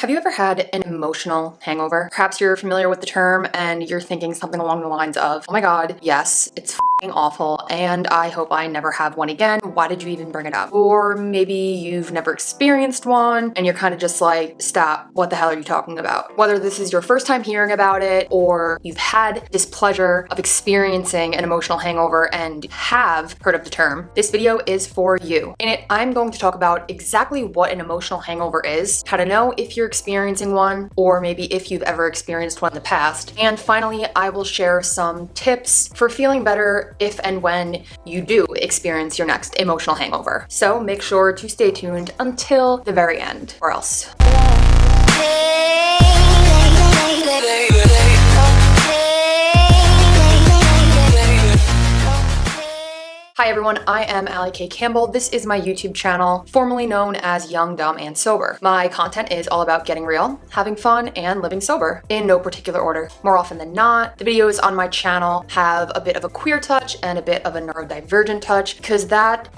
Have you ever had an emotional hangover? Perhaps you're familiar with the term and you're thinking something along the lines of, oh my god, yes, it's f***ing awful and I hope I never have one again. Why did you even bring it up? Or maybe you've never experienced one and you're kind of just like, stop, what the hell are you talking about? Whether this is your first time hearing about it or you've had displeasure of experiencing an emotional hangover and have heard of the term, this video is for you. In it, I'm going to talk about exactly what an emotional hangover is, how to know if you're experiencing one, or maybe if you've ever experienced one in the past. And finally, I will share some tips for feeling better if and when you do experience your next emotional hangover. So make sure to stay tuned until the very end, or else. Hi everyone, I am Allie K. Campbell. This is my YouTube channel, formerly known as Young, Dumb, and Sober. My content is all about getting real, having fun, and living sober, in no particular order. More often than not, the videos on my channel have a bit of a queer touch and a bit of a neurodivergent touch, because that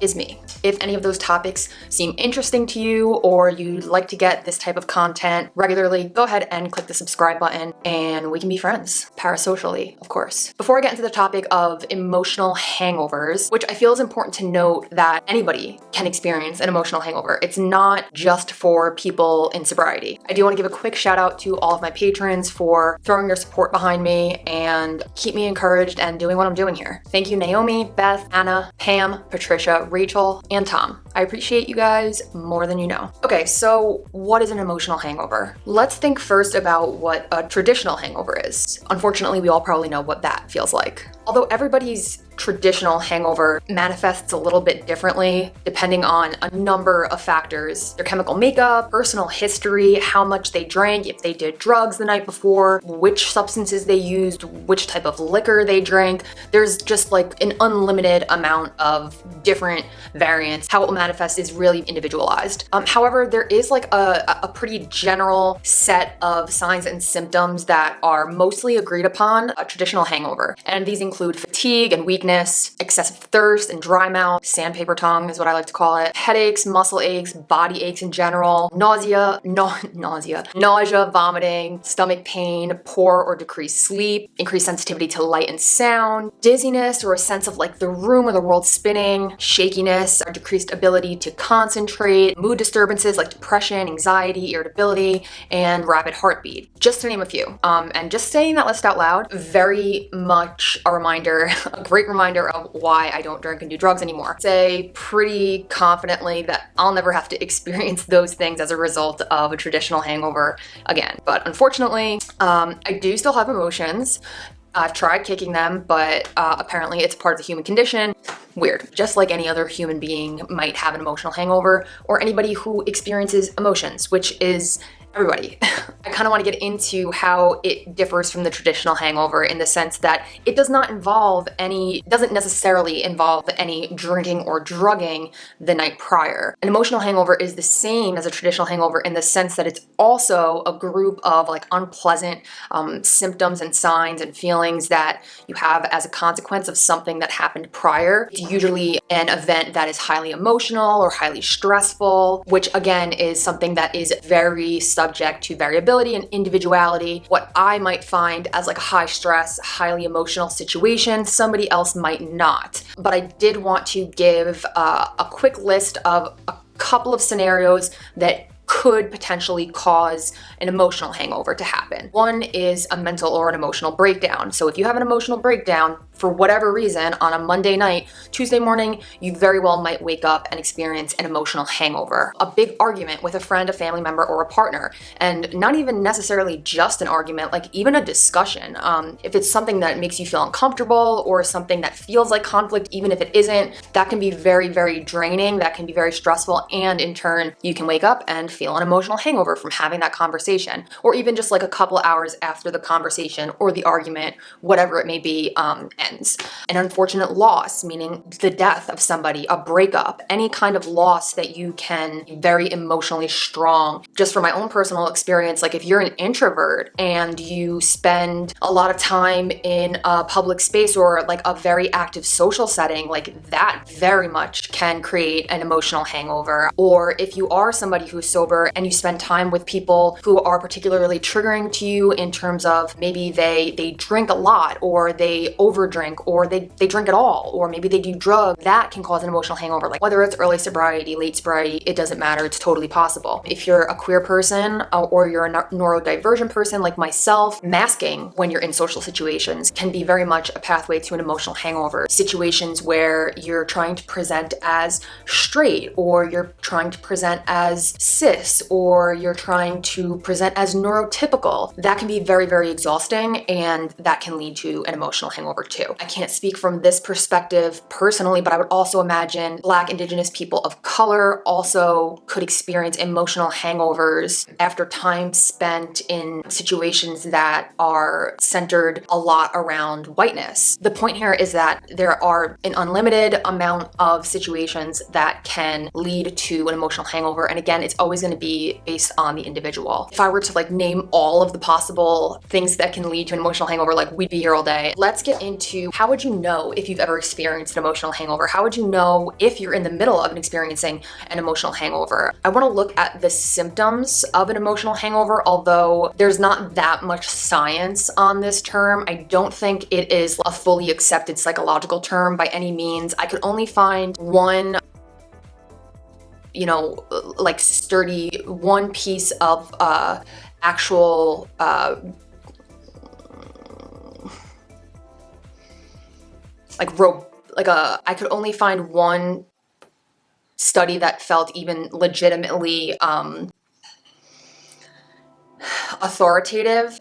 is me. If any of those topics seem interesting to you or you'd like to get this type of content regularly, go ahead and click the subscribe button and we can be friends, parasocially, of course. Before I get into the topic of emotional hangovers, which I feel is important to note that anybody can experience an emotional hangover. It's not just for people in sobriety. I do want to give a quick shout out to all of my patrons for throwing their support behind me and keep me encouraged and doing what I'm doing here. Thank you, Naomi, Beth, Anna, Pam, Patricia, Rachel, and Tom. I appreciate you guys more than you know. Okay, so what is an emotional hangover? Let's think first about what a traditional hangover is. Unfortunately, we all probably know what that feels like. Although everybody's traditional hangover manifests a little bit differently depending on a number of factors. Their chemical makeup, personal history, how much they drank, if they did drugs the night before, which substances they used, which type of liquor they drank. There's just like an unlimited amount of different variants. How it will manifest is really individualized. However, there is like a pretty general set of signs and symptoms that are mostly agreed upon a traditional hangover. And these include fatigue and weakness, excessive thirst and dry mouth, sandpaper tongue is what I like to call it, headaches, muscle aches, body aches in general, nausea, vomiting, stomach pain, poor or decreased sleep, increased sensitivity to light and sound, dizziness or a sense of like the room or the world spinning, shakiness or decreased ability to concentrate, mood disturbances like depression, anxiety, irritability, and rapid heartbeat, just to name a few. And just saying that list out loud, very much a reminder, a great reminder of why I don't drink and do drugs anymore. Say pretty confidently that I'll never have to experience those things as a result of a traditional hangover again. But unfortunately, I do still have emotions. I've tried kicking them, but apparently it's part of the human condition. Weird. Just like any other human being might have an emotional hangover, or anybody who experiences emotions, which is everybody. I kind of want to get into how it differs from the traditional hangover in the sense that it doesn't necessarily involve any drinking or drugging the night prior. An emotional hangover is the same as a traditional hangover in the sense that it's also a group of like unpleasant symptoms and signs and feelings that you have as a consequence of something that happened prior. It's usually an event that is highly emotional or highly stressful, which again is something that is very subject to variability and individuality. What I might find as like a high stress, highly emotional situation, somebody else might not. But I did want to give a quick list of a couple of scenarios that could potentially cause an emotional hangover to happen. One is a mental or an emotional breakdown. So if you have an emotional breakdown for whatever reason on a Monday night, Tuesday morning, you very well might wake up and experience an emotional hangover. A big argument with a friend, a family member, or a partner. And not even necessarily just an argument, like even a discussion. If it's something that makes you feel uncomfortable or something that feels like conflict, even if it isn't, that can be very, very draining. That can be very stressful. And in turn, you can wake up and feel an emotional hangover from having that conversation, or even just like a couple hours after the conversation or the argument, whatever it may be, ends. An unfortunate loss, meaning the death of somebody, a breakup, any kind of loss that you can be very emotionally strong. Just from my own personal experience, like if you're an introvert and you spend a lot of time in a public space or like a very active social setting, like that very much can create an emotional hangover. Or if you are somebody who's sober and you spend time with people who are particularly triggering to you in terms of maybe they drink a lot, or they overdrink, or they drink at all, or maybe they do drugs, that can cause an emotional hangover. Like whether it's early sobriety, late sobriety, it doesn't matter. It's totally possible. If you're a queer person or you're a neurodivergent person like myself, masking when you're in social situations can be very much a pathway to an emotional hangover. Situations where you're trying to present as straight, or you're trying to present as cis, or you're trying to present as neurotypical, that can be very, very exhausting, and that can lead to an emotional hangover too. I can't speak from this perspective personally, but I would also imagine Black, Indigenous people of color also could experience emotional hangovers after time spent in situations that are centered a lot around whiteness. The point here is that there are an unlimited amount of situations that can lead to an emotional hangover, and again, it's always going to be based on the individual. If I were to like name all of the possible things that can lead to an emotional hangover, like we'd be here all day. Let's get into how would you know if you've ever experienced an emotional hangover? How would you know if you're in the middle of experiencing an emotional hangover? I want to look at the symptoms of an emotional hangover, although there's not that much science on this term. I don't think it is a fully accepted psychological term by any means. I could only find one, like sturdy, one piece of actual I could only find one study that felt even legitimately authoritative.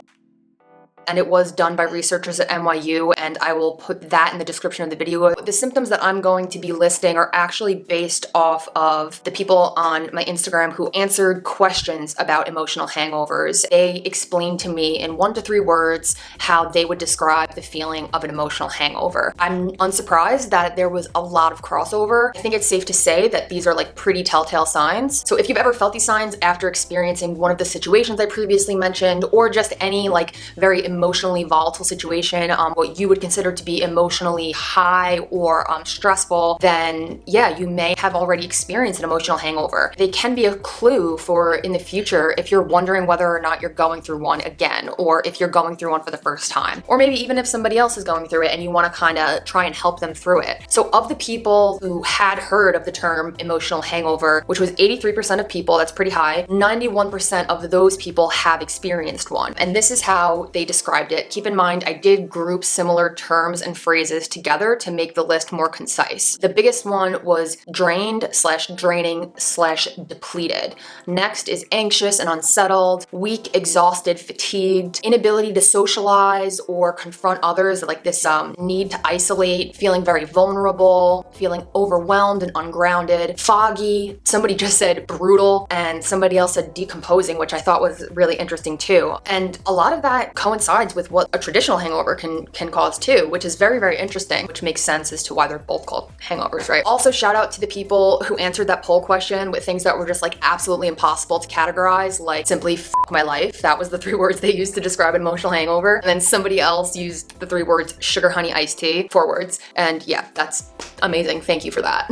And it was done by researchers at NYU, and I will put that in the description of the video. The symptoms that I'm going to be listing are actually based off of the people on my Instagram who answered questions about emotional hangovers. They explained to me in 1 to 3 words how they would describe the feeling of an emotional hangover. I'm unsurprised that there was a lot of crossover. I think it's safe to say that these are like pretty telltale signs. So if you've ever felt these signs after experiencing one of the situations I previously mentioned, or just any like very emotionally volatile situation, what you would consider to be emotionally high or stressful, then yeah, you may have already experienced an emotional hangover. They can be a clue for in the future if you're wondering whether or not you're going through one again, or if you're going through one for the first time, or maybe even if somebody else is going through it and you want to kind of try and help them through it. So of the people who had heard of the term emotional hangover, which was 83% of people, that's pretty high, 91% of those people have experienced one. And this is how they described it. Keep in mind, I did group similar terms and phrases together to make the list more concise. The biggest one was drained / draining / depleted. Next is anxious and unsettled, weak, exhausted, fatigued, inability to socialize or confront others, like this need to isolate, feeling very vulnerable, feeling overwhelmed and ungrounded, foggy. Somebody just said brutal, and somebody else said decomposing, which I thought was really interesting too. And a lot of that coincides with what a traditional hangover can cause too, which is very, very interesting, which makes sense as to why they're both called hangovers, right? Also, shout out to the people who answered that poll question with things that were just like absolutely impossible to categorize, like simply f my life. That was the 3 words they used to describe an emotional hangover. And then somebody else used the 3 words sugar, honey, iced tea, 4 words. And yeah, that's amazing. Thank you for that.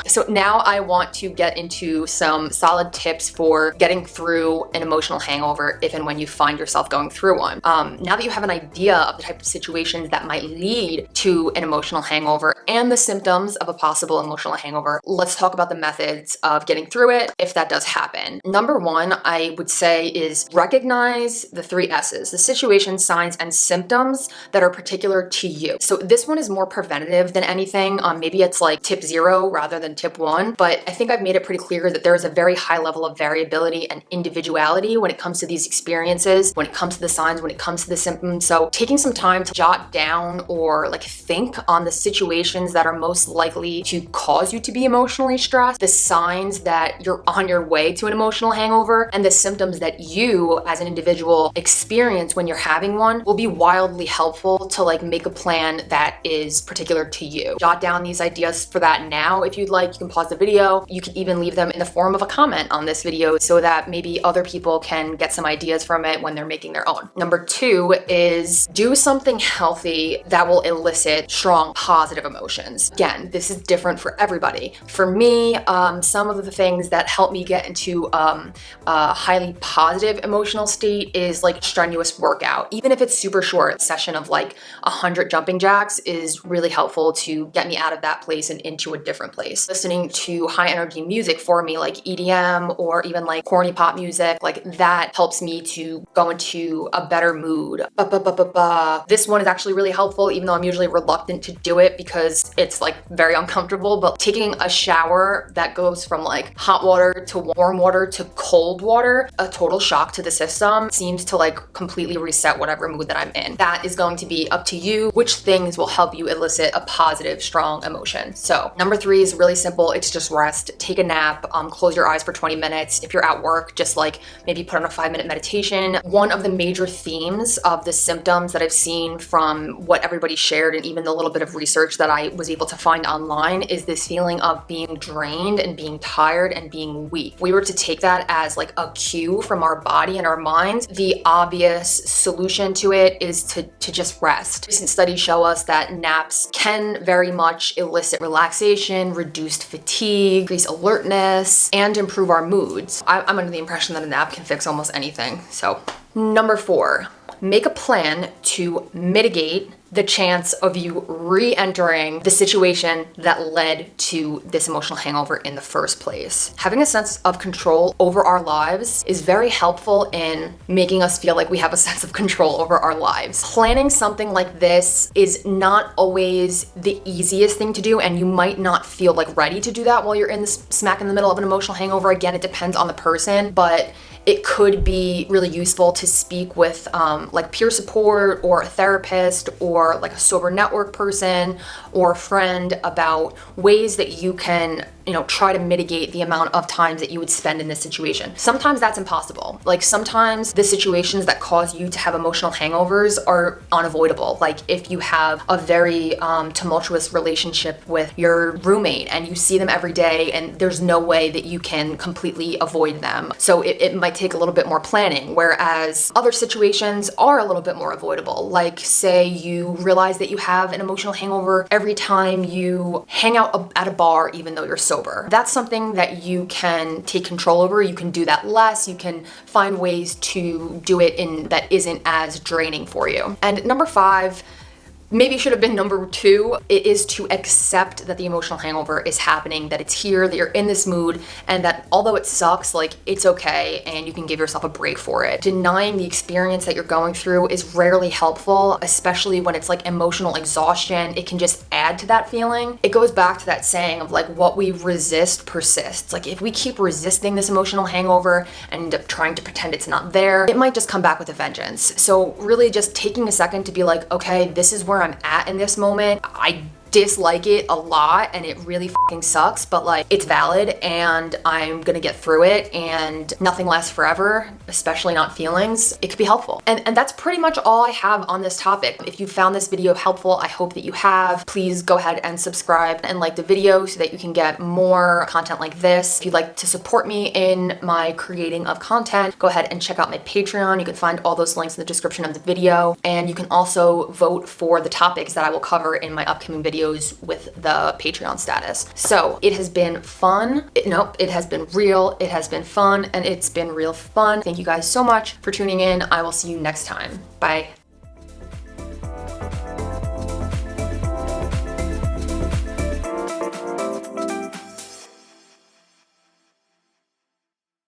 So now I want to get into some solid tips for getting through an emotional hangover if and when you find yourself going through one. Now that you have an idea of the type of situations that might lead to an emotional hangover and the symptoms of a possible emotional hangover, let's talk about the methods of getting through it if that does happen. Number 1, I would say, is recognize the 3 S's, the situation, signs, and symptoms that are particular to you. So this one is more preventative than anything. Maybe it's like tip 0 rather than tip 1, but I think I've made it pretty clear that there is a very high level of variability and individuality when it comes to these experiences, when it comes to the signs, when it comes to the symptoms. So taking some time to jot down or like think on the situations situations that are most likely to cause you to be emotionally stressed, the signs that you're on your way to an emotional hangover, and the symptoms that you as an individual experience when you're having one will be wildly helpful to like make a plan that is particular to you. Jot down these ideas for that now if you'd like. You can pause the video. You can even leave them in the form of a comment on this video so that maybe other people can get some ideas from it when they're making their own. Number 2 is do something healthy that will elicit strong positive emotions. Again, this is different for everybody. For me, some of the things that help me get into a highly positive emotional state is like strenuous workout. Even if it's super short, a session of like 100 jumping jacks is really helpful to get me out of that place and into a different place. Listening to high energy music for me, like EDM or even like corny pop music, like that helps me to go into a better mood. This one is actually really helpful, even though I'm usually reluctant to do it because it's like very uncomfortable, but taking a shower that goes from like hot water to warm water to cold water, a total shock to the system, seems to like completely reset whatever mood that I'm in. That is going to be up to you which things will help you elicit a positive, strong emotion. So number 3 is really simple. It's just rest. Take a nap, close your eyes for 20 minutes. If you're at work, just like maybe put on a 5-minute meditation. One of the major themes of the symptoms that I've seen from what everybody shared and even the little bit of research that I was able to find online is this feeling of being drained and being tired and being weak. If we were to take that as like a cue from our body and our minds, the obvious solution to it is to just rest. Recent studies show us that naps can very much elicit relaxation, reduced fatigue, increase alertness, and improve our moods. I'm under the impression that a nap can fix almost anything. So number 4, make a plan to mitigate the chance of you re-entering the situation that led to this emotional hangover in the first place. Having a sense of control over our lives is very helpful in making us feel like we have a sense of control over our lives. Planning something like this is not always the easiest thing to do, and you might not feel like ready to do that while you're in this smack in the middle of an emotional hangover. Again, it depends on the person, but it could be really useful to speak with like peer support or a therapist or like a sober network person or a friend about ways that you can, try to mitigate the amount of time that you would spend in this situation. Sometimes that's impossible. Like sometimes the situations that cause you to have emotional hangovers are unavoidable. Like if you have a very tumultuous relationship with your roommate and you see them every day and there's no way that you can completely avoid them. So it might take a little bit more planning, whereas other situations are a little bit more avoidable. Like say you realize that you have an emotional hangover every time you hang out at a bar even though you're sober. That's something that you can take control over. You can do that less. You can find ways to do it that isn't as draining for you. And number 5, maybe should have been number 2. It is to accept that the emotional hangover is happening, that it's here, that you're in this mood, and that although it sucks, like it's okay and you can give yourself a break for it. Denying the experience that you're going through is rarely helpful, especially when it's like emotional exhaustion. It can just add to that feeling. It goes back to that saying of like what we resist persists. Like if we keep resisting this emotional hangover and trying to pretend it's not there, it might just come back with a vengeance. So really just taking a second to be like, okay, this is where I'm at in this moment. I dislike it a lot and it really fucking sucks, but like it's valid and I'm gonna get through it and nothing lasts forever, especially not feelings. It could be helpful. And that's pretty much all I have on this topic. If you found this video helpful, I hope that you have. Please go ahead and subscribe and like the video so that you can get more content like this. If you'd like to support me in my creating of content, go ahead and check out my Patreon. You can find all those links in the description of the video. And you can also vote for the topics that I will cover in my upcoming videos with the Patreon status. So it has been fun. It has been real. It has been fun, and it's been real fun. Thank you guys so much for tuning in. I will see you next time. Bye.